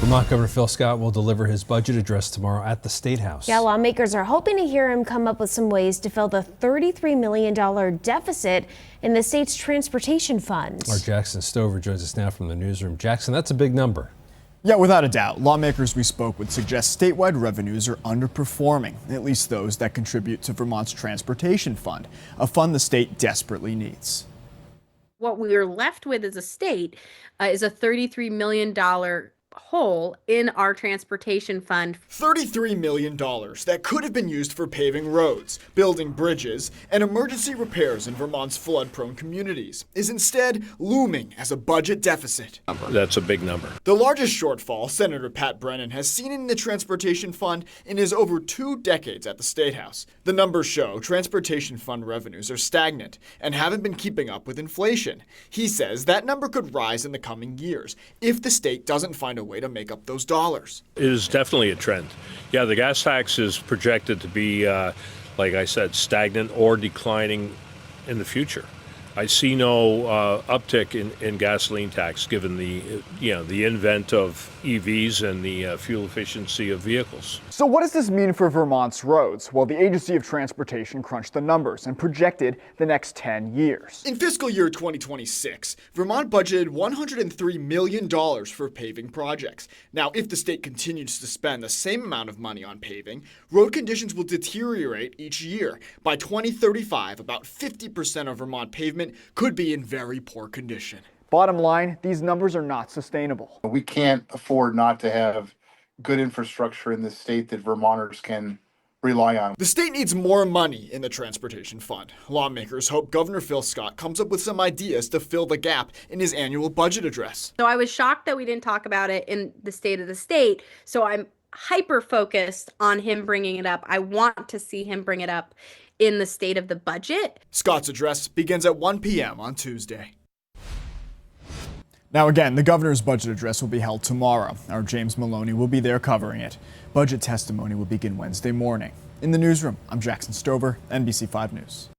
Vermont Governor Phil Scott will deliver his budget address tomorrow at the State House. Yeah, lawmakers are hoping to hear him come up with some ways to fill the $33 million deficit in the state's transportation fund. Our Jackson Stover joins us now from the newsroom. Jackson, that's a big number. Yeah, without a doubt. Lawmakers we spoke with suggest statewide revenues are underperforming, at least those that contribute to Vermont's transportation fund, a fund the state desperately needs. What we are left with as a state is a $33 million hole in our transportation fund. $33 million that could have been used for paving roads, building bridges, and emergency repairs in Vermont's flood-prone communities is instead looming as a budget deficit. That's a big number. The largest shortfall Senator Pat Brennan has seen in the transportation fund in his over 2 decades at the State House. The numbers show transportation fund revenues are stagnant and haven't been keeping up with inflation. He says that number could rise in the coming years if the state doesn't find a way to make up those dollars. It is definitely a trend. Yeah, the gas tax is projected to be, like I said, stagnant or declining in the future. I see no uptick in gasoline tax given the invent of EVs and the fuel efficiency of vehicles. So what does this mean for Vermont's roads? Well, the Agency of Transportation crunched the numbers and projected the next 10 years. In fiscal year 2026, Vermont budgeted $103 million for paving projects. Now, if the state continues to spend the same amount of money on paving, road conditions will deteriorate each year. By 2035, about 50% of Vermont pavement could be in very poor condition. Bottom line, these numbers are not sustainable. We can't afford not to have good infrastructure in this state that Vermonters can rely on. The state needs more money in the transportation fund. Lawmakers hope Governor Phil Scott comes up with some ideas to fill the gap in his annual budget address. So I was shocked that we didn't talk about it in the State of the State. So I'm hyper focused on him bringing it up. I want to see him bring it up in the state of the budget. Scott's address begins at 1 p.m. on Tuesday. Now again, the governor's budget address will be held tomorrow. Our James Maloney will be there covering it. Budget testimony will begin Wednesday morning. In the newsroom, I'm Jackson Stover, NBC5 News.